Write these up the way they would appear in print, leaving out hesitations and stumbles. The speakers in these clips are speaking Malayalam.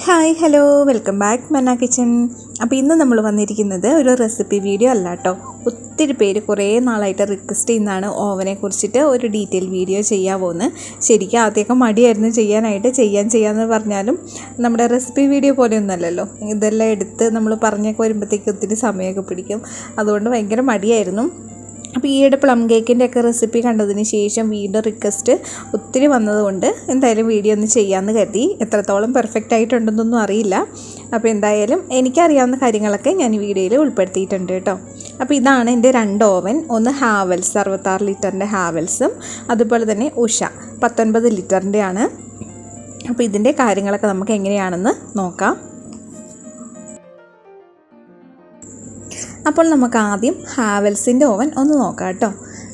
ഹായ് ഹലോ വെൽക്കം ബാക്ക് മന്ന കിച്ചൺ. അപ്പോൾ ഇന്ന് നമ്മൾ വന്നിരിക്കുന്നത് ഒരു റെസിപ്പി വീഡിയോ അല്ല കേട്ടോ. ഒത്തിരി പേര് കുറേ നാളായിട്ട് റിക്വസ്റ്റ് ചെയ്യുന്നതാണ് ഓവനെ കുറിച്ചിട്ട് ഒരു ഡീറ്റെയിൽ വീഡിയോ ചെയ്യാമോന്ന്. ശരിക്കും ആദ്യമൊക്കെ മടിയായിരുന്നു ചെയ്യാനായിട്ട്. ചെയ്യാമെന്ന് പറഞ്ഞാലും നമ്മുടെ റെസിപ്പി വീഡിയോ പോലെയൊന്നുമല്ലല്ലോ. ഇതെല്ലാം എടുത്ത് നമ്മൾ പറഞ്ഞൊക്കെ വരുമ്പോഴത്തേക്ക് ഒത്തിരി സമയമൊക്കെ പിടിക്കും. അതുകൊണ്ട് ഭയങ്കര മടിയായിരുന്നു. അപ്പോൾ ഈയിടെ പ്ലം കേക്കിൻ്റെ ഒക്കെ റെസിപ്പി കണ്ടതിന് ശേഷം വീണ്ടും റിക്വസ്റ്റ് ഒത്തിരി വന്നതുകൊണ്ട് എന്തായാലും വീഡിയോ ഒന്ന് ചെയ്യാമെന്ന് കരുതി. എത്രത്തോളം പെർഫെക്റ്റ് ആയിട്ടുണ്ടെന്നൊന്നും അറിയില്ല. അപ്പോൾ എന്തായാലും എനിക്കറിയാവുന്ന കാര്യങ്ങളൊക്കെ ഞാൻ ഈ വീഡിയോയിൽ ഉൾപ്പെടുത്തിയിട്ടുണ്ട് കേട്ടോ. അപ്പോൾ ഇതാണ് എൻ്റെ 2 ഓവൻ. ഒന്ന് ഹാവൽസ് 66 ലിറ്ററിൻ്റെ ഹാവൽസും അതുപോലെ തന്നെ ഉഷ 19 ലിറ്ററിൻ്റെ ആണ്. അപ്പോൾ ഇതിൻ്റെ കാര്യങ്ങളൊക്കെ നമുക്ക് എങ്ങനെയാണെന്ന് നോക്കാം. അപ്പോൾ നമുക്ക് ആദ്യം ഹാവൽസിൻ്റെ ഓവൻ ഒന്ന് നോക്കാം കേട്ടോ.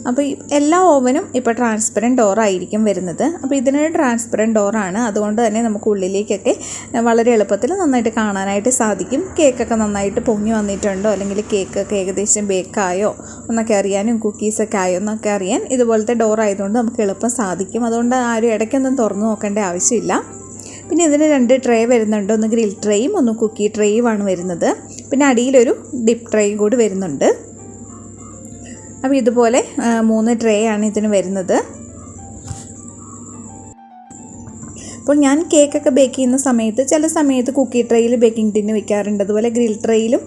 അപ്പോൾ എല്ലാ ഓവനും ഇപ്പോൾ ട്രാൻസ്പെറൻറ്റ് ഡോറായിരിക്കും വരുന്നത്. അപ്പോൾ ഇതിനൊരു ട്രാൻസ്പെറൻറ്റ് ഡോറാണ്. അതുകൊണ്ട് തന്നെ നമുക്ക് ഉള്ളിലേക്കൊക്കെ വളരെ എളുപ്പത്തിൽ നന്നായിട്ട് കാണാനായിട്ട് സാധിക്കും. കേക്കൊക്കെ നന്നായിട്ട് പൊങ്ങി വന്നിട്ടുണ്ടോ, അല്ലെങ്കിൽ കേക്കൊക്കെ ഏകദേശം ബേക്കായോ എന്നൊക്കെ അറിയാനും കുക്കീസൊക്കെ ആയോ എന്നൊക്കെ അറിയാൻ ഇതുപോലത്തെ ഡോർ ആയതുകൊണ്ട് നമുക്ക് എളുപ്പം സാധിക്കും. അതുകൊണ്ട് ആരും ഇടയ്ക്കൊന്നും തുറന്നു നോക്കേണ്ട ആവശ്യമില്ല. പിന്നെ ഇതിന് 2 ട്രേ വരുന്നുണ്ട്. ഒന്ന് ഗ്രിൽ ട്രേയും ഒന്ന് കുക്കി ട്രേയുമാണ് വരുന്നത്. പിന്നെ അടിയിലൊരു ഡിപ്പ് ട്രേയും കൂടി വരുന്നുണ്ട്. അപ്പോൾ ഇതുപോലെ 3 ട്രേ ആണ് ഇതിന് വരുന്നത്. അപ്പോൾ ഞാൻ കേക്കൊക്കെ ബേക്ക് ചെയ്യുന്ന സമയത്ത് ചില സമയത്ത് കുക്കി ട്രേയിൽ ബേക്കിംഗ് ടിന്ന് വെക്കാറുണ്ട്, അതുപോലെ ഗ്രിൽ ട്രേയിലും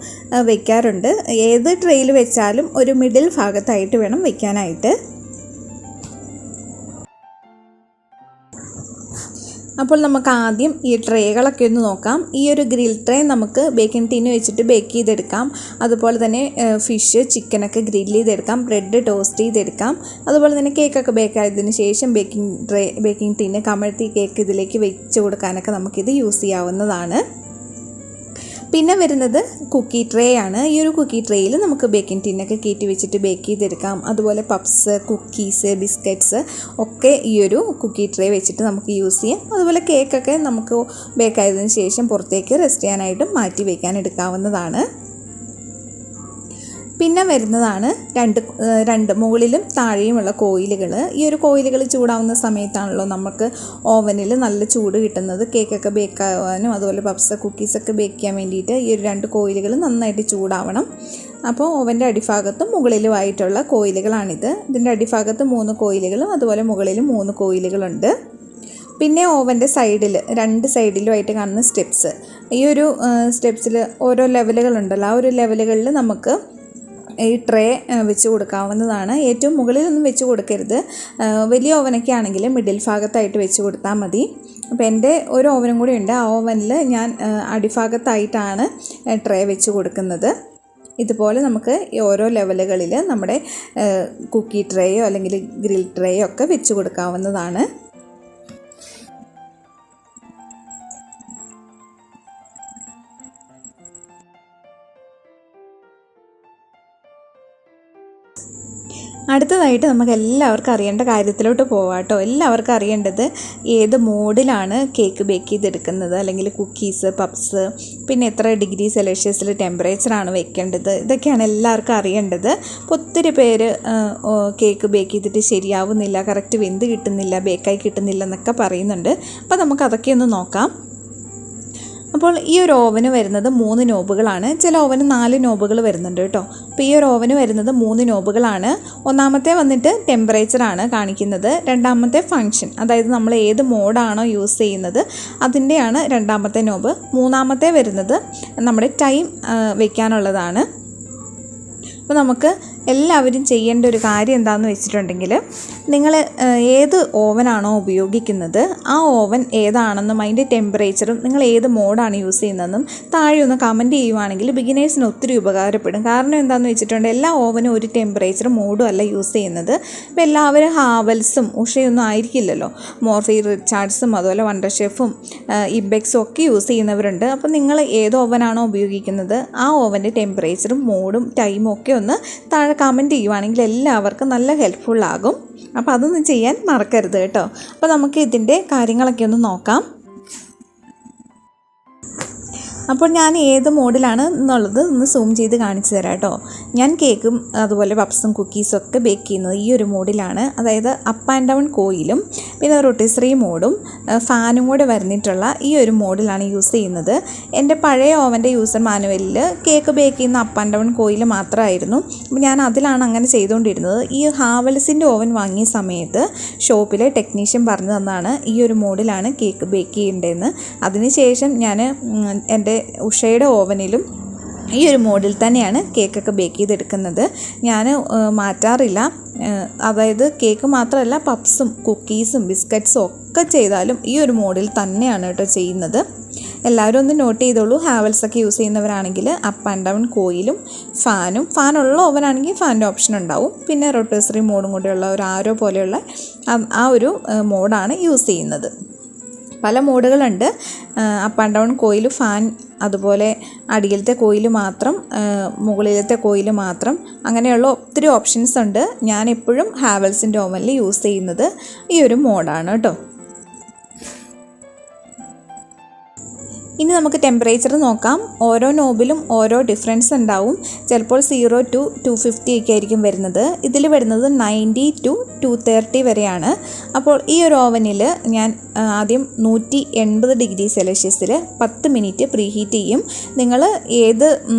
വെക്കാറുണ്ട്. ഏത് ട്രേയിൽ വെച്ചാലും ഒരു മിഡിൽ ഭാഗത്തായിട്ട് വേണം വെക്കാനായിട്ട്. അപ്പോൾ നമുക്ക് ആദ്യം ഈ ട്രേകളൊക്കെ ഒന്ന് നോക്കാം. ഈ ഒരു ഗ്രിൽ ട്രേ നമുക്ക് ബേക്കിംഗ് ടിന്ന് വെച്ചിട്ട് ബേക്ക് ചെയ്തെടുക്കാം. അതുപോലെ തന്നെ ഫിഷ് ചിക്കനൊക്കെ ഗ്രിൽ ചെയ്തെടുക്കാം, ബ്രെഡ് ടോസ്റ്റ് ചെയ്തെടുക്കാം. അതുപോലെ തന്നെ കേക്കൊക്കെ ബേക്ക് ആയതിനു ശേഷം ബേക്കിംഗ് ടിന്ന് കമഴ്ത്തി കേക്ക് ഇതിലേക്ക് വെച്ച് കൊടുക്കാനൊക്കെ നമുക്കിത് യൂസ് ചെയ്യാവുന്നതാണ്. പിന്നെ വരുന്നത് കുക്കി ട്രേ ആണ്. ഈ ഒരു കുക്കി ട്രേയിൽ നമുക്ക് ബേക്കിംഗ് ടിന്നൊക്കെ കയറ്റി വെച്ചിട്ട് ബേക്ക് ചെയ്തെടുക്കാം. അതുപോലെ പപ്സ്, കുക്കീസ്, ബിസ്ക്കറ്റ്സ് ഒക്കെ ഈ ഒരു കുക്കി ട്രേ വെച്ചിട്ട് നമുക്ക് യൂസ് ചെയ്യാം. അതുപോലെ കേക്കൊക്കെ നമുക്ക് ബേക്ക് ആയതിനു ശേഷം പുറത്തേക്ക് റെസ്റ്റ് ചെയ്യാനായിട്ടും മാറ്റി വയ്ക്കാൻ എടുക്കാവുന്നതാണ്. പിന്നെ വരുന്നതാണ് രണ്ട് മുകളിലും താഴെയുമുള്ള കോയിലുകൾ. ഈ ഒരു കോയിലുകൾ ചൂടാവുന്ന സമയത്താണല്ലോ നമുക്ക് ഓവനിൽ നല്ല ചൂട് കിട്ടുന്നത്. കേക്കൊക്കെ ബേക്ക് ആവാനും അതുപോലെ പപ്സ് കുക്കീസൊക്കെ ബേക്ക് ചെയ്യാൻ വേണ്ടിയിട്ട് ഈ ഒരു 2 കോയിലുകൾ നന്നായിട്ട് ചൂടാവണം. അപ്പോൾ ഓവൻ്റെ അടിഭാഗത്തും മുകളിലുമായിട്ടുള്ള കോയിലുകളാണിത്. ഇതിൻ്റെ അടിഭാഗത്ത് 3 കോയിലുകളും അതുപോലെ മുകളിലും 3 കോയിലുകളുണ്ട്. പിന്നെ ഓവൻ്റെ സൈഡിൽ 2 സൈഡിലുമായിട്ട് കാണുന്ന സ്റ്റെപ്സ്, ഈ ഒരു സ്റ്റെപ്സിൽ ഓരോ ലെവലുകളുണ്ടല്ലോ. ആ ഒരു ലെവലുകളിൽ നമുക്ക് ഈ ട്രേ വെച്ച് കൊടുക്കാവുന്നതാണ്. ഏറ്റവും മുകളിലൊന്നും വെച്ച് കൊടുക്കരുത്. വലിയ ഓവനൊക്കെ ആണെങ്കിൽ മിഡിൽ ഭാഗത്തായിട്ട് വെച്ച് കൊടുത്താൽ മതി. അപ്പോൾ എൻ്റെ ഒരു ഓവനും കൂടി ഉണ്ട്. ആ ഓവനിൽ ഞാൻ അടിഭാഗത്തായിട്ടാണ് ട്രേ വെച്ച് കൊടുക്കുന്നത്. ഇതുപോലെ നമുക്ക് ഓരോ ലെവലുകളിൽ നമ്മുടെ കുക്കി ട്രേയോ അല്ലെങ്കിൽ ഗ്രിൽ ട്രേയോ ഒക്കെ വെച്ച് കൊടുക്കാവുന്നതാണ്. അടുത്തതായിട്ട് നമുക്ക് എല്ലാവർക്കും അറിയേണ്ട കാര്യത്തിലോട്ട് പോവാം കേട്ടോ. എല്ലാവർക്കും അറിയേണ്ടത് ഏത് മോഡിലാണ് കേക്ക് ബേക്ക് ചെയ്തെടുക്കുന്നത്, അല്ലെങ്കിൽ കുക്കീസ്, പപ്സ്, പിന്നെ എത്ര ഡിഗ്രി സെൽഷ്യസിൽ ടെമ്പറേച്ചറാണ് വെക്കേണ്ടത്, ഇതൊക്കെയാണ് എല്ലാവർക്കും അറിയേണ്ടത്. അപ്പോൾ ഒത്തിരി പേര് കേക്ക് ബേക്ക് ചെയ്തിട്ട് ശരിയാവുന്നില്ല, കറക്റ്റ് വെന്ത് കിട്ടുന്നില്ല, ബേക്കായി കിട്ടുന്നില്ല എന്നൊക്കെ പറയുന്നുണ്ട്. അപ്പോൾ നമുക്ക് അതൊക്കെ ഒന്ന് നോക്കാം. അപ്പോൾ ഈ ഒരു ഓവന് വരുന്നത് 3 നോബുകളാണ്. ചില ഓവന് 4 നോബുകൾ വരുന്നുണ്ട് കേട്ടോ. അപ്പോൾ ഈ ഒരു ഓവന് വരുന്നത് 3 നോബുകളാണ്. ഒന്നാമത്തെ വന്നിട്ട് ടെമ്പറേച്ചറാണ് കാണിക്കുന്നത്. രണ്ടാമത്തെ ഫങ്ഷൻ, അതായത് നമ്മൾ ഏത് മോഡാണോ യൂസ് ചെയ്യുന്നത് അതിൻ്റെയാണ് രണ്ടാമത്തെ നോബ്. മൂന്നാമത്തെ വരുന്നത് നമ്മുടെ ടൈം വയ്ക്കാനുള്ളതാണ്. അപ്പോൾ നമുക്ക് എല്ലാവരും ചെയ്യേണ്ട ഒരു കാര്യം എന്താണെന്ന് വെച്ചിട്ടുണ്ടെങ്കിൽ, നിങ്ങൾ ഏത് ഓവനാണോ ഉപയോഗിക്കുന്നത് ആ ഓവൻ ഏതാണെന്നും അതിൻ്റെ ടെമ്പറേച്ചറും നിങ്ങൾ ഏത് മോഡാണ് യൂസ് ചെയ്യുന്നതെന്നും താഴെ ഒന്ന് കമൻറ്റ് ചെയ്യുവാണെങ്കിൽ ബിഗിനേഴ്സിന് ഒത്തിരി ഉപകാരപ്പെടും. കാരണം എന്താണെന്ന് വെച്ചിട്ടുണ്ടെങ്കിൽ എല്ലാ ഓവനും ഒരു ടെമ്പറേച്ചറും മോഡും അല്ല യൂസ് ചെയ്യുന്നത്. ഇപ്പോൾ എല്ലാവരും ഹാവൽസും ഉഷയൊന്നും ആയിരിക്കില്ലല്ലോ. മോർഫി, റിച്ചാർഡ്സും അതുപോലെ വണ്ടർ ഷെഫും ഇബെക്സും ഒക്കെ യൂസ് ചെയ്യുന്നവരുണ്ട്. അപ്പോൾ നിങ്ങൾ ഏത് ഓവനാണോ ഉപയോഗിക്കുന്നത് ആ ഓവൻ്റെ ടെമ്പറേച്ചറും മോഡും ടൈമും ഒക്കെ ഒന്ന് താഴെ കമൻറ്റ് ചെയ്യുവാണെങ്കിൽ എല്ലാവർക്കും നല്ല ഹെൽപ്ഫുള്ളാകും. അപ്പോൾ അതൊന്നും ചെയ്യാൻ മറക്കരുത് കേട്ടോ. അപ്പോൾ നമുക്ക് ഇതിൻ്റെ കാര്യങ്ങളൊക്കെ ഒന്ന് നോക്കാം. അപ്പോൾ ഞാൻ ഏത് മോഡിലാണ് എന്നുള്ളത് ഒന്ന് സൂം ചെയ്ത് കാണിച്ചു തരാം കേട്ടോ. ഞാൻ കേക്കും അതുപോലെ പപ്സും കുക്കീസും ഒക്കെ ബേക്ക് ചെയ്യുന്നത് ഈ ഒരു മോഡിലാണ്. അതായത് അപ്പ് ആൻഡ് ഡൗൺ കോയിലും പിന്നെ റൊട്ടിസറി മോഡും ഫാനും കൂടെ വരുന്നിട്ടുള്ള ഈ ഒരു മോഡിലാണ് യൂസ് ചെയ്യുന്നത്. എൻ്റെ പഴയ ഓവൻ്റെ യൂസർ മാനുവലിൽ കേക്ക് ബേക്ക് ചെയ്യുന്ന അപ്പ് ആൻഡ് ഡൗൺ കോയിൽ മാത്രമായിരുന്നു. അപ്പോൾ ഞാൻ അതിലാണ് അങ്ങനെ ചെയ്തുകൊണ്ടിരുന്നത്. ഈ ഹാവൽസിൻ്റെ ഓവൻ വാങ്ങിയ സമയത്ത് ഷോപ്പിലെ ടെക്നീഷ്യൻ പറഞ്ഞു തന്നാണ് ഈ ഒരു മോഡിലാണ് കേക്ക് ബേക്ക് ചെയ്യേണ്ടതെന്ന്. അതിനുശേഷം ഞാൻ എൻ്റെ ഉഷയുടെ ഓവനിലും ഈ ഒരു മോഡിൽ തന്നെയാണ് കേക്കൊക്കെ ബേക്ക് ചെയ്തെടുക്കുന്നത്. ഞാൻ മാറ്റാറില്ല. അതായത് കേക്ക് മാത്രമല്ല, പപ്സും കുക്കീസും ബിസ്ക്കറ്റ്സും ഒക്കെ ചെയ്താലും ഈ ഒരു മോഡിൽ തന്നെയാണ് കേട്ടോ ചെയ്യുന്നത്. എല്ലാവരും ഒന്ന് നോട്ട് ചെയ്തോളൂ. ഹാവൽസൊക്കെ യൂസ് ചെയ്യുന്നവരാണെങ്കിൽ അപ്പ് ആൻഡ് ഡൗൺ കോയിലും ഫാനുള്ള ഓവനാണെങ്കിൽ ഫാനിൻ്റെ ഓപ്ഷൻ ഉണ്ടാവും. പിന്നെ റൊട്ടേസറി മോഡും കൂടെയുള്ള ഒരു ആരോ പോലെയുള്ള ആ ഒരു മോഡാണ് യൂസ് ചെയ്യുന്നത്. പല മോഡുകളുണ്ട്. Up and down coil, fan, അതുപോലെ അടിയിലത്തെ കോയിൽ മാത്രം, മുകളിലത്തെ കോയിൽ മാത്രം, അങ്ങനെയുള്ള ഒത്തിരി ഓപ്ഷൻസ് ഉണ്ട്. ഞാൻ എപ്പോഴും ഹാവൽസിൻ്റെ ഓവനിൽ യൂസ് ചെയ്യുന്നത് ഈ ഒരു മോഡാണ് കേട്ടോ. ഇനി നമുക്ക് ടെമ്പറേച്ചർ നോക്കാം. ഓരോ നോബിലും ഓരോ ഡിഫറൻസ് ഉണ്ടാവും. ചിലപ്പോൾ 0 to 250 ഒക്കെ ആയിരിക്കും വരുന്നത്. ഇതിൽ വരുന്നത് 90 to 230 വരെയാണ്. അപ്പോൾ ഈ ഒരു ഓവനിൽ ഞാൻ ആദ്യം 180 ഡിഗ്രി സെൽഷ്യസിൽ 10 മിനിറ്റ് പ്രീഹീറ്റ് ചെയ്യും. നിങ്ങൾ ഏത്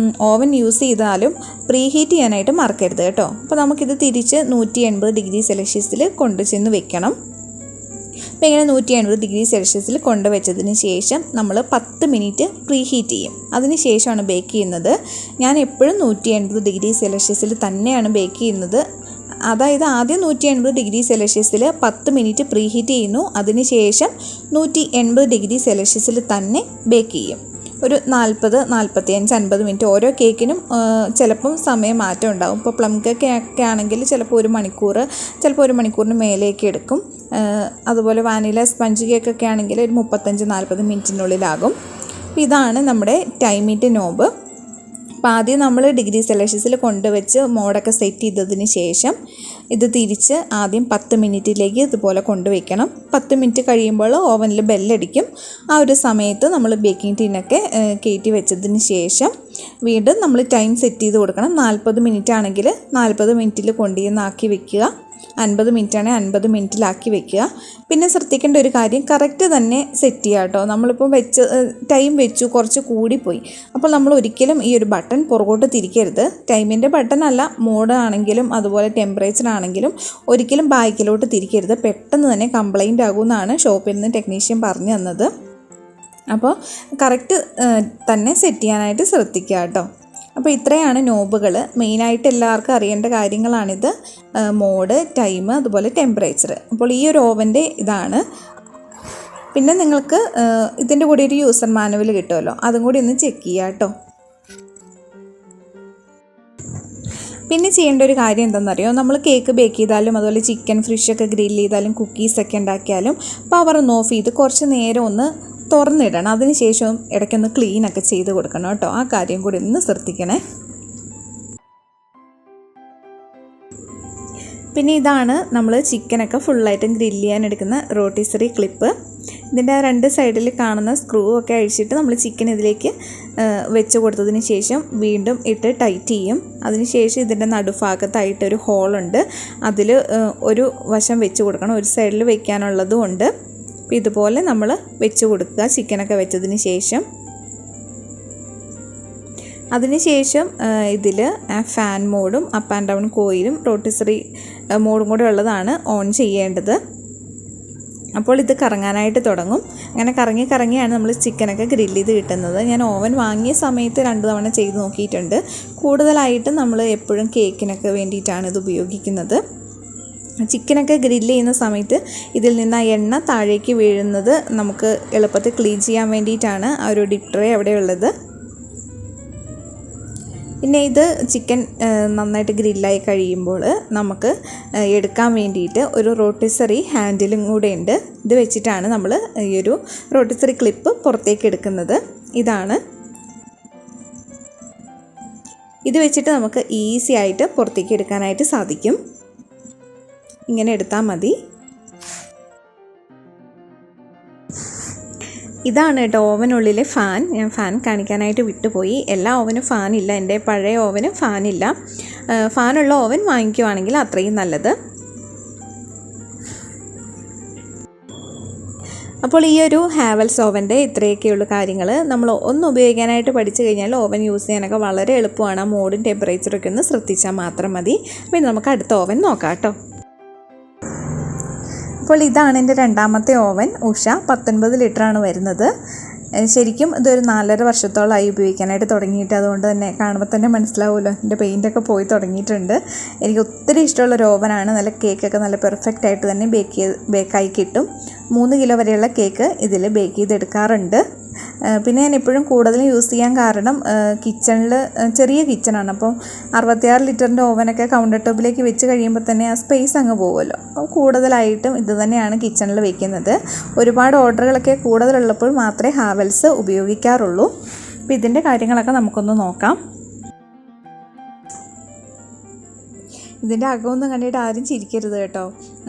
ഓവൻ യൂസ് ചെയ്താലും പ്രീഹീറ്റ് ചെയ്യാനായിട്ട് മറക്കരുത് കേട്ടോ. അപ്പോൾ നമുക്കിത് തിരിച്ച് 180 ഡിഗ്രി സെൽഷ്യസിൽ കൊണ്ടുചെന്ന് വെക്കണം. അപ്പോൾ ഇങ്ങനെ 180 ഡിഗ്രി സെൽഷ്യസിൽ കൊണ്ടുവച്ചതിന് ശേഷം നമ്മൾ 10 മിനിറ്റ് പ്രീഹീറ്റ് ചെയ്യും. അതിന് ശേഷമാണ് ബേക്ക് ചെയ്യുന്നത്. ഞാൻ എപ്പോഴും 180 ഡിഗ്രി സെൽഷ്യസിൽ തന്നെയാണ് ബേക്ക് ചെയ്യുന്നത്. അതായത് ആദ്യം 180 ഡിഗ്രി സെൽഷ്യസിൽ 10 മിനിറ്റ് പ്രീഹീറ്റ് ചെയ്യുന്നു. അതിന് ശേഷം 180 ഡിഗ്രി സെൽഷ്യസിൽ തന്നെ ബേക്ക് ചെയ്യും. ഒരു 40, 45, 50 മിനിറ്റ്. ഓരോ കേക്കിനും ചിലപ്പം സമയം മാറ്റം ഉണ്ടാകും. ഇപ്പോൾ പ്ലം കേക്കൊക്കെ ആണെങ്കിൽ ചിലപ്പോൾ 1 മണിക്കൂർ, ചിലപ്പോൾ 1 മണിക്കൂറിന് മേലേക്ക് എടുക്കും. അതുപോലെ വാനില സ്പഞ്ച് കേക്കൊക്കെ ആണെങ്കിൽ ഒരു 35-40 മിനിറ്റിനുള്ളിലാകും. അപ്പോൾ ഇതാണ് നമ്മുടെ ടൈമിൻ്റെ നോബ്. അപ്പോൾ ആദ്യം നമ്മൾ ഡിഗ്രി സെൽഷ്യസിൽ കൊണ്ടുവച്ച് മോഡൊക്കെ സെറ്റ് ചെയ്തതിന് ശേഷം ഇത് തിരിച്ച് ആദ്യം 10 മിനിറ്റിലേക്ക് ഇതുപോലെ കൊണ്ടുവയ്ക്കണം. 10 മിനിറ്റ് കഴിയുമ്പോൾ ഓവനിൽ ബെല്ലടിക്കും. ആ ഒരു സമയത്ത് നമ്മൾ ബേക്കിംഗ് ടിന്നൊക്കെ കയറ്റി വെച്ചതിന് ശേഷം വീണ്ടും നമ്മൾ ടൈം സെറ്റ് ചെയ്ത് കൊടുക്കണം. 40 മിനിറ്റ് ആണെങ്കിൽ 40 മിനിറ്റിൽ കൊണ്ടുവന്നാക്കി വെക്കുക. 50 മിനിറ്റാണെങ്കിൽ 50 മിനിറ്റിലാക്കി വെക്കുക. പിന്നെ ശ്രദ്ധിക്കേണ്ട ഒരു കാര്യം, കറക്റ്റ് തന്നെ സെറ്റ് ചെയ്യുക കേട്ടോ. നമ്മളിപ്പോൾ ടൈം വെച്ചു, കുറച്ച് കൂടിപ്പോയി, അപ്പോൾ നമ്മൾ ഒരിക്കലും ഈ ഒരു ബട്ടൺ പുറകോട്ട് തിരിക്കരുത്. ടൈമിൻ്റെ ബട്ടൺ അല്ല, മോഡ് ആണെങ്കിലും അതുപോലെ ടെമ്പറേച്ചർ ആണെങ്കിലും ഒരിക്കലും ബാക്കിലോട്ട് തിരിക്കരുത്. പെട്ടെന്ന് തന്നെ കംപ്ലൈൻ്റ് ആകുമെന്നാണ് ഷോപ്പിൽ നിന്ന് ടെക്നീഷ്യൻ പറഞ്ഞു തന്നത്. അപ്പോൾ കറക്റ്റ് തന്നെ സെറ്റ് ചെയ്യാനായിട്ട് ശ്രദ്ധിക്കുക കേട്ടോ. അപ്പോൾ ഇത്രയാണ് നോബുകൾ. മെയിനായിട്ട് എല്ലാവർക്കും അറിയേണ്ട കാര്യങ്ങളാണിത്. മോഡ്, ടൈം, അതുപോലെ ടെമ്പറേച്ചർ. അപ്പോൾ ഈ ഒരു ഓവൻ്റെ ഇതാണ്. പിന്നെ നിങ്ങൾക്ക് ഇതിൻ്റെ കൂടെ ഒരു യൂസർ മാനുവൽ കിട്ടുമല്ലോ, അതും കൂടി ഒന്ന് ചെക്ക് ചെയ്യുക കേട്ടോ. പിന്നെ ചെയ്യേണ്ട ഒരു കാര്യം എന്താണെന്നറിയോ, നമ്മൾ കേക്ക് ബേക്ക് ചെയ്താലും അതുപോലെ ചിക്കൻ, ഫിഷൊക്കെ ഗ്രില്ല് ചെയ്താലും കുക്കീസൊക്കെ ഉണ്ടാക്കിയാലും പവർ ഒന്ന് ഓഫ് ചെയ്ത് കുറച്ച് നേരം ഒന്ന് തുറന്നിടണം. അതിനുശേഷം ഇടയ്ക്കൊന്ന് ക്ലീനൊക്കെ ചെയ്ത് കൊടുക്കണം കേട്ടോ. ആ കാര്യം കൂടി ഒന്ന് ശ്രദ്ധിക്കണേ. പിന്നെ ഇതാണ് നമ്മൾ ചിക്കനൊക്കെ ഫുള്ളായിട്ടും ഗ്രില്ല് ചെയ്യാൻ എടുക്കുന്ന റോട്ടിസറി ക്ലിപ്പ്. ഇതിൻ്റെ 2 സൈഡിൽ കാണുന്ന സ്ക്രൂ ഒക്കെ അഴിച്ചിട്ട് നമ്മൾ ചിക്കൻ ഇതിലേക്ക് വെച്ച് കൊടുത്തതിന് ശേഷം വീണ്ടും ഇട്ട് ടൈറ്റ് ചെയ്യും. അതിനുശേഷം ഇതിൻ്റെ നടുഭാഗത്തായിട്ടൊരു ഹോളുണ്ട്, അതിൽ ഒരു വശം വെച്ച് കൊടുക്കണം. ഒരു സൈഡിൽ വെക്കാനുള്ളതും ഉണ്ട്. അപ്പോൾ ഇതുപോലെ നമ്മൾ വെച്ച് കൊടുക്കുക ചിക്കനൊക്കെ വെച്ചതിന് ശേഷം. അതിനുശേഷം ഇതിൽ ഫാൻ മോഡും അപ്പ് ആൻഡ് ഡൗൺ കോയിലും റോട്ടിസറി മോഡും കൂടെ ഉള്ളതാണ് ഓൺ ചെയ്യേണ്ടത്. അപ്പോൾ ഇത് കറങ്ങാനായിട്ട് തുടങ്ങും. അങ്ങനെ കറങ്ങിയാണ് നമ്മൾ ചിക്കനൊക്കെ ഗ്രില്ല് ചെയ്ത് കിട്ടുന്നത്. ഞാൻ ഓവൻ വാങ്ങിയ സമയത്ത് 2 തവണ ചെയ്ത് നോക്കിയിട്ടുണ്ട്. കൂടുതലായിട്ടും നമ്മൾ എപ്പോഴും കേക്കിനൊക്കെ വേണ്ടിയിട്ടാണ് ഇത് ഉപയോഗിക്കുന്നത്. ചിക്കനൊക്കെ ഗ്രില്ല് ചെയ്യുന്ന സമയത്ത് ഇതിൽ നിന്ന് ആ എണ്ണ താഴേക്ക് വീഴുന്നത് നമുക്ക് എളുപ്പത്തിൽ ക്ലീൻ ചെയ്യാൻ വേണ്ടിയിട്ടാണ് ആ ഒരു ഡിപ് ട്രേ അവിടെ ഉള്ളത്. പിന്നെ ഇത് ചിക്കൻ നന്നായിട്ട് ഗ്രില്ലായി കഴിയുമ്പോൾ നമുക്ക് എടുക്കാൻ വേണ്ടിയിട്ട് ഒരു റോട്ടിസറി ഹാൻഡിലും കൂടെ ഉണ്ട്. ഇത് വെച്ചിട്ടാണ് നമ്മൾ ഈ ഒരു റോട്ടിസറി ക്ലിപ്പ് പുറത്തേക്ക് എടുക്കുന്നത്. ഇതാണ്. ഇത് വെച്ചിട്ട് നമുക്ക് ഈസി ആയിട്ട് പുറത്തേക്ക് എടുക്കാനായിട്ട് സാധിക്കും. ഇങ്ങനെ എടുത്താൽ മതി. ഇതാണ് കേട്ടോ ഓവനുള്ളിലെ ഫാൻ. ഞാൻ ഫാൻ കാണിക്കാനായിട്ട് വിട്ടുപോയി. എല്ലാ ഓവനും ഫാനില്ല. എൻ്റെ പഴയ ഓവന് ഫാനില്ല. ഫാനുള്ള ഓവൻ വാങ്ങിക്കുവാണെങ്കിൽ അത്രയും നല്ലത്. അപ്പോൾ ഈ ഒരു ഹാവൽസ് ഓവൻ്റെ ഇത്രയൊക്കെയുള്ള കാര്യങ്ങൾ നമ്മൾ ഒന്ന് ഉപയോഗിക്കാനായിട്ട് പഠിച്ചു കഴിഞ്ഞാൽ ഓവൻ യൂസ് ചെയ്യാനൊക്കെ വളരെ എളുപ്പമാണ്. ആ മോഡും ടെമ്പറേച്ചറൊക്കെ ഒന്ന് ശ്രദ്ധിച്ചാൽ മാത്രം മതി. പിന്നെ നമുക്ക് അടുത്ത ഓവൻ നോക്കാം കേട്ടോ. അപ്പോൾ ഇതാണ് എൻ്റെ രണ്ടാമത്തെ ഓവൻ. ഉഷ 19 ലിറ്ററാണ് വരുന്നത്. ശരിക്കും ഇതൊരു 4.5 വർഷത്തോളമായി ഉപയോഗിക്കാനായിട്ട് തുടങ്ങിയിട്ട്, അതുകൊണ്ട് തന്നെ കാണുമ്പോൾ തന്നെ മനസ്സിലാവുമല്ലോ എൻ്റെ പെയിൻറ്റൊക്കെ പോയി തുടങ്ങിയിട്ടുണ്ട്. എനിക്ക് ഒത്തിരി ഇഷ്ടമുള്ളൊരു ഓവനാണ്. നല്ല കേക്കൊക്കെ നല്ല പെർഫെക്റ്റ് ആയിട്ട് തന്നെ ബേക്കായി കിട്ടും. 3 കിലോ വരെയുള്ള കേക്ക് ഇതിൽ ബേക്ക് ചെയ്തെടുക്കാറുണ്ട്. പിന്നെ ഞാൻ എപ്പോഴും കൂടുതലും യൂസ് ചെയ്യാൻ കാരണം കിച്ചണിൽ ചെറിയ കിച്ചണാണ്. അപ്പോൾ 66 ലിറ്ററിൻ്റെ ഓവനൊക്കെ കൗണ്ടർ ടോപ്പിലേക്ക് വെച്ച് കഴിയുമ്പോൾ തന്നെ ആ സ്പേസ് അങ്ങ് പോകുമല്ലോ. അപ്പോൾ കൂടുതലായിട്ടും ഇത് തന്നെയാണ് കിച്ചണിൽ വെക്കുന്നത്. ഒരുപാട് ഓർഡറുകളൊക്കെ കൂടുതലുള്ളപ്പോൾ മാത്രമേ ഹാവൽസ് ഉപയോഗിക്കാറുള്ളൂ. അപ്പോൾ ഇതിൻ്റെ കാര്യങ്ങളൊക്കെ നമുക്കൊന്ന് നോക്കാം. ഇതിൻ്റെ അകമൊന്നും കണ്ടിട്ട് ആരും ചിരിക്കരുത് കേട്ടോ,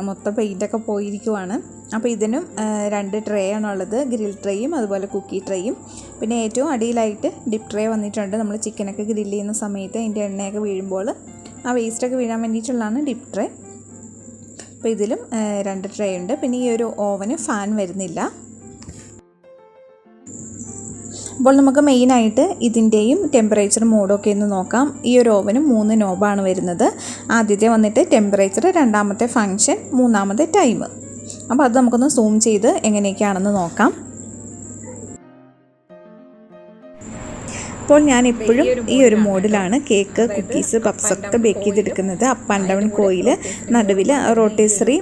മൊത്തം പെയിൻറ്റൊക്കെ പോയിരിക്കുവാണ്. അപ്പോൾ ഇതിനും 2 ട്രേ ആണുള്ളത്, ഗ്രിൽ ട്രേയും അതുപോലെ കുക്കി ട്രേയും. പിന്നെ ഏറ്റവും അടിയിലായിട്ട് ഡിപ്പ് ട്രേ വന്നിട്ടുണ്ട്. നമ്മൾ ചിക്കനൊക്കെ ഗ്രില്ല് ചെയ്യുന്ന സമയത്ത് അതിൻ്റെ എണ്ണയൊക്കെ വീഴുമ്പോൾ ആ വേസ്റ്റൊക്കെ വീഴാൻ വേണ്ടിയിട്ടുള്ളതാണ് ഡിപ്പ് ട്രേ. അപ്പോൾ ഇതിലും 2 ട്രേ ഉണ്ട്. പിന്നെ ഈ ഒരു ഓവന് ഫാൻ വരുന്നില്ല. അപ്പോൾ നമുക്ക് മെയിനായിട്ട് ഇതിൻ്റെയും ടെമ്പറേച്ചർ മോഡൊക്കെ ഒന്ന് നോക്കാം. ഈ ഒരു ഓവന് 3 നോബാണ് വരുന്നത്. ആദ്യത്തെ വന്നിട്ട് ടെമ്പറേച്ചർ, രണ്ടാമത്തെ ഫങ്ഷൻ, മൂന്നാമത്തെ ടൈം. അപ്പോൾ അത് നമുക്കൊന്ന് സൂം ചെയ്ത് എങ്ങനെയൊക്കെയാണെന്ന് നോക്കാം. അപ്പോൾ ഞാൻ എപ്പോഴും ഈ ഒരു മോഡിലാണ് കേക്ക്, കുക്കീസ്, പപ്സൊക്കെ ബേക്ക് ചെയ്തെടുക്കുന്നത്. അപ്പ് ആൻഡ് ഡൗൺ കോയിൽ, നടുവിൽ റോട്ടേസറി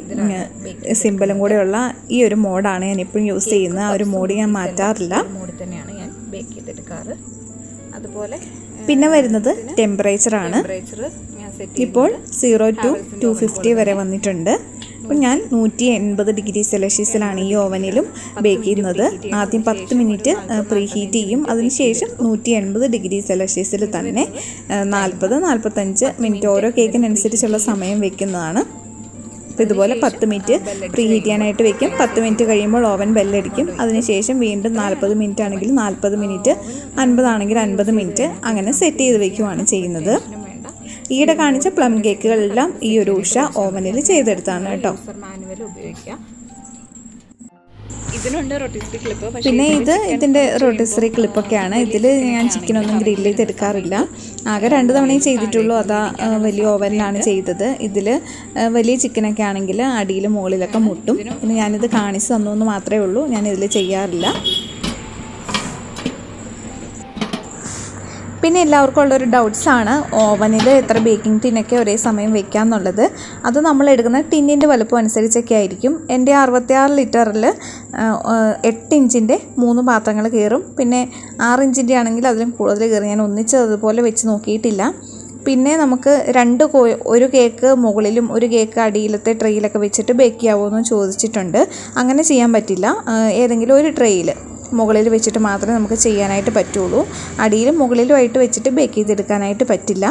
സിമ്പലും കൂടെയുള്ള ഈ ഒരു മോഡാണ് ഞാൻ എപ്പോഴും യൂസ് ചെയ്യുന്നത്. ആ ഒരു മോഡ് ഞാൻ മാറ്റാറില്ല. തന്നെയാണ് ഞാൻ ബേക്ക് ചെയ്തെടുക്കാറ്. അതുപോലെ പിന്നെ വരുന്നത് ടെമ്പറേച്ചറാണ്. ഇപ്പോൾ 0 to 250 വരെ വന്നിട്ടുണ്ട്. അപ്പോൾ ഞാൻ 180 ഡിഗ്രി സെൽഷ്യസിലാണ് ഈ ഓവനിലും ബേക്ക് ചെയ്യുന്നത്. ആദ്യം 10 മിനിറ്റ് പ്രീ ഹീറ്റ് ചെയ്യും. അതിനുശേഷം 180 ഡിഗ്രി സെൽഷ്യസിൽ തന്നെ 40-45 മിനിറ്റ് ഓരോ കേക്കിനനുസരിച്ചുള്ള സമയം വെക്കുന്നതാണ്. അപ്പോൾ ഇതുപോലെ 10 മിനിറ്റ് പ്രീ ഹീറ്റ് ചെയ്യാനായിട്ട് വെക്കും. 10 മിനിറ്റ് കഴിയുമ്പോൾ ഓവൻ ബെല്ലടിക്കും. അതിനുശേഷം വീണ്ടും 40 മിനിറ്റ് ആണെങ്കിൽ 40 മിനിറ്റ്, 50 ആണെങ്കിൽ 50 മിനിറ്റ് അങ്ങനെ സെറ്റ് ചെയ്ത് വെക്കുകയാണ് ചെയ്യുന്നത്. ഈയിടെ കാണിച്ച പ്ലം കേക്കുകളെല്ലാം ഈ ഒരു ഉഷ ഓവനിൽ ചെയ്തെടുത്താണ് കേട്ടോ. പിന്നെ ഇതിൻ്റെ റോട്ടിസറി ക്ലിപ്പൊക്കെയാണ്. ഇതിൽ ഞാൻ ചിക്കനൊന്നും ഗ്രില്ല് ചെയ്തെടുക്കാറില്ല. ആകെ 2 തവണയും ചെയ്തിട്ടുള്ളൂ. അതാ വലിയ ഓവനിലാണ് ചെയ്തത്. ഇതിൽ വലിയ ചിക്കനൊക്കെ ആണെങ്കിൽ അടിയിലും മുകളിലൊക്കെ മുട്ടും. പിന്നെ ഞാനിത് കാണിച്ച് തന്നു മാത്രമേ ഉള്ളൂ, ഞാനിതിൽ ചെയ്യാറില്ല. പിന്നെ എല്ലാവർക്കും ഉള്ളൊരു ഡൗട്ട്സാണ് ഓവനിൽ എത്ര ബേക്കിംഗ് ടിന്നൊക്കെ ഒരേ സമയം വെക്കാമെന്നുള്ളത്. അത് നമ്മൾ എടുക്കുന്ന ടിന്നിൻ്റെ വലുപ്പം അനുസരിച്ചൊക്കെ ആയിരിക്കും. എൻ്റെ 66 ലിറ്ററിൽ 8 ഇഞ്ചിൻ്റെ 3 പാത്രങ്ങൾ കയറും. പിന്നെ 6 ഇഞ്ചിൻ്റെ ആണെങ്കിൽ അതിലും കൂടുതൽ കയറും. ഞാൻ ഒന്നിച്ച് അതുപോലെ വെച്ച് നോക്കിയിട്ടില്ല. പിന്നെ നമുക്ക് ഒരു കേക്ക് മുകളിലും ഒരു കേക്ക് അടിയിലത്തെ ട്രെയിലൊക്കെ വെച്ചിട്ട് ബേക്ക് ചെയ്യാമോ എന്ന് ചോദിച്ചിട്ടുണ്ട്. അങ്ങനെ ചെയ്യാൻ പറ്റില്ല. ഏതെങ്കിലും ഒരു ട്രെയിൽ മുകളിൽ വെച്ചിട്ട് മാത്രമേ നമുക്ക് ചെയ്യാനായിട്ട് പറ്റുള്ളൂ. അടിയിലും മുകളിലുമായിട്ട് വെച്ചിട്ട് ബേക്ക് ചെയ്തെടുക്കാനായിട്ട് പറ്റില്ല.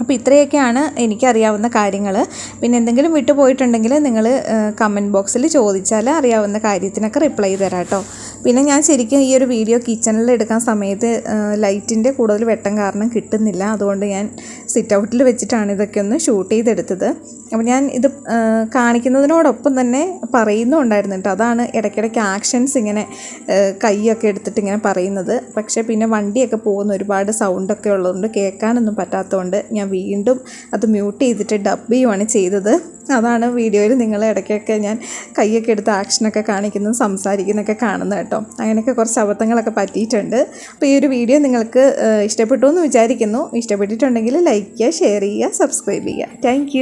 അപ്പോൾ ഇത്രയൊക്കെയാണ് എനിക്കറിയാവുന്ന കാര്യങ്ങൾ. പിന്നെ എന്തെങ്കിലും വിട്ടുപോയിട്ടുണ്ടെങ്കിൽ നിങ്ങൾ കമൻറ്റ് ബോക്സിൽ ചോദിച്ചാൽ അറിയാവുന്ന കാര്യത്തിനൊക്കെ റിപ്ലൈ തരാം കേട്ടോ. പിന്നെ ഞാൻ ശരിക്കും ഈ ഒരു വീഡിയോ കിച്ചണിൽ എടുക്കാൻ സമയത്ത് ലൈറ്റിൻ്റെ കൂടുതൽ വെട്ടം കാരണം കിട്ടുന്നില്ല. അതുകൊണ്ട് ഞാൻ സിറ്റ് ഔട്ടിൽ വെച്ചിട്ടാണ് ഇതൊക്കെ ഒന്ന് ഷൂട്ട് ചെയ്തെടുത്തത്. അപ്പോൾ ഞാൻ ഇത് കാണിക്കുന്നതിനോടൊപ്പം തന്നെ പറയുന്നുണ്ടായിരുന്നു കേട്ടോ. അതാണ് ഇടയ്ക്കിടയ്ക്ക് ആക്ഷൻസ് ഇങ്ങനെ കൈയൊക്കെ എടുത്തിട്ട് ഇങ്ങനെ പറയുന്നത്. പക്ഷേ പിന്നെ വണ്ടിയൊക്കെ പോകുന്ന ഒരുപാട് സൗണ്ടൊക്കെ ഉള്ളതുകൊണ്ട് കേൾക്കാനൊന്നും പറ്റാത്തതുകൊണ്ട് ഞാൻ വീണ്ടും അത് മ്യൂട്ട് ചെയ്തിട്ട് ഡബ് ചെയ്യുവാണ് ചെയ്തത്. അതാണ് വീഡിയോയിൽ നിങ്ങൾ ഇടയ്ക്കൊക്കെ ഞാൻ കൈയൊക്കെ എടുത്ത് ആക്ഷനൊക്കെ കാണിക്കുന്നതും സംസാരിക്കുന്നതൊക്കെ കാണുന്നത് കേട്ടോ. അങ്ങനെയൊക്കെ കുറച്ച് അബദ്ധങ്ങളൊക്കെ പറ്റിയിട്ടുണ്ട്. അപ്പോൾ ഈ ഒരു വീഡിയോ നിങ്ങൾക്ക് ഇഷ്ടപ്പെട്ടു എന്ന് വിചാരിക്കുന്നു. ഇഷ്ടപ്പെട്ടിട്ടുണ്ടെങ്കിൽ ലൈക്ക് ചെയ്യുക, ഷെയർ ചെയ്യുക, സബ്സ്ക്രൈബ് ചെയ്യുക. താങ്ക്